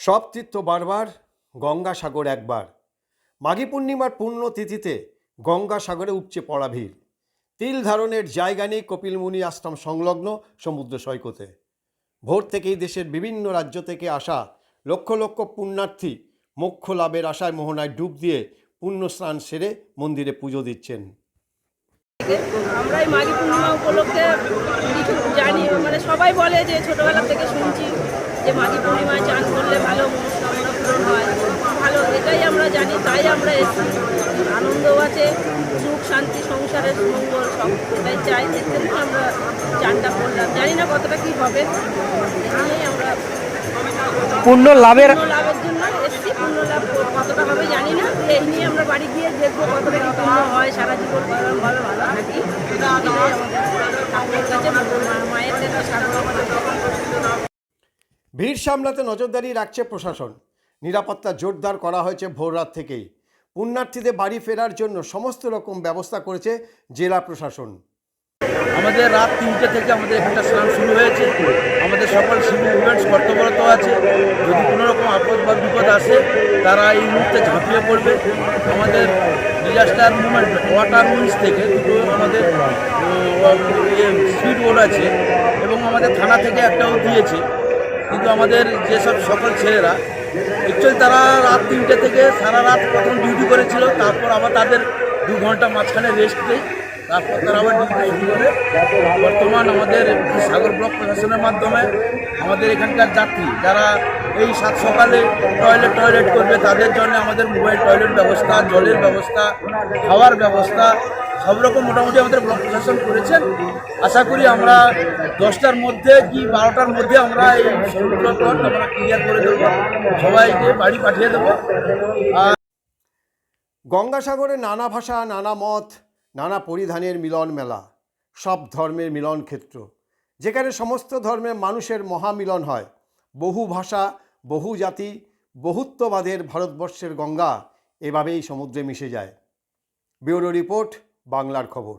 সব তীর্থ বারবার, গঙ্গাসাগর একবার। মাঘী পূর্ণিমার পুণ্যতিথিতে গঙ্গাসাগরে উপচে পড়া ভিড়। তিল ধারণের জায়গা নেই কপিলমুনি আশ্রম সংলগ্ন সমুদ্র সৈকতে। ভোর থেকেই দেশের বিভিন্ন রাজ্য থেকে আসা লক্ষ লক্ষ পুণ্যার্থী মোক্ষ লাভের আশায় মোহনায় ডুব দিয়ে পুণ্য স্নান সেরে মন্দিরে পুজো দিচ্ছেন। আমরা এই মাঘী পূর্ণিমা উপলক্ষে কিছু জানি, সবাই বলে যে ছোটবেলা থেকে শুনছি যে মাঘী পূর্ণিমায় চান করলে ভালো মনস্কামনা পূরণ হয়, ভালো, এটাই আমরা জানি, তাই আমরা এসেছি। আনন্দও আছে, সুখ শান্তি সংসারের মঙ্গল সব এটাই চাই, দেখতে আমরা চানটা করলাম, জানি না কতটা কী হবে, এই আমরা পূর্ণ লাভের জন্য এসেছি। পূর্ণ লাভ কতটা হবে জানি না, এই নিয়ে আমরা বাড়ি গিয়ে দেখবো কতটা কি পূর্ণ হয়, সারা জীবন ভালো থাকি, ঠাকুরের কাছে মায়ের কাছে সাগর। ভিড় সামলাতে নজরদারি রাখছে প্রশাসন। নিরাপত্তা জোরদার করা হয়েছে ভোররাত থেকেই। পুণ্যার্থীদের বাড়ি ফেরার জন্য সমস্ত রকম ব্যবস্থা করেছে জেলা প্রশাসন। আমাদের রাত 3টে থেকে আমাদের এখানটা স্নান শুরু হয়েছে। আমাদের সকল সিভিল ডিফেন্স কর্তব্যরত আছে। যদি কোনো রকম আপদ বা বিপদ আসে তারা এই মুহূর্তে ঝাঁপিয়ে পড়বে। আমাদের ডিজাস্টার মুভমেন্ট ওয়াটার উইংস থেকে দুটো আমাদের স্পিড বোট আছে এবং আমাদের থানা থেকে একটাও দিয়েছে। কিন্তু আমাদের যেসব সকল ছেলেরা অ্যাকচুয়ালি তারা রাত 3টে থেকে সারা রাত প্রথম ডিউটি করেছিল, তারপর আবার তাদের 2 ঘন্টা মাঝখানে রেস্ট দেয়, তারপর তারা আবার ডিউটি শুরু করে। বর্তমান আমাদের সাগর ব্লক প্রশাসনের মাধ্যমে আমাদের এখানকার যাত্রী যারা এই সাত সকালে টয়লেট করবে তাদের জন্য আমাদের মোবাইল টয়লেট ব্যবস্থা, জলের ব্যবস্থা, খাওয়ার ব্যবস্থা সব রকম মোটামুটি আমাদের ব্লক প্রশাসন করেছেন। আশা করি আমরা 10টার মধ্যে কি 12টার মধ্যে আমরা এই সমুদ্র তট আমরা ক্লিয়ার করে দেবো, সবাইকে বাড়ি পাঠিয়ে দেবো। গঙ্গাসাগরে নানা ভাষা, নানা মত, নানা পরিধানের মিলন মেলা, সব ধর্মের মিলন ক্ষেত্র, যেখানে সমস্ত ধর্মের মানুষের মহামিলন হয়। বহু ভাষা, বহু জাতি, বহুত্ববাদের ভারতবর্ষের গঙ্গা এভাবেই সমুদ্রে মিশে যায়। ব্যুরো রিপোর্ট, বাংলার খবর।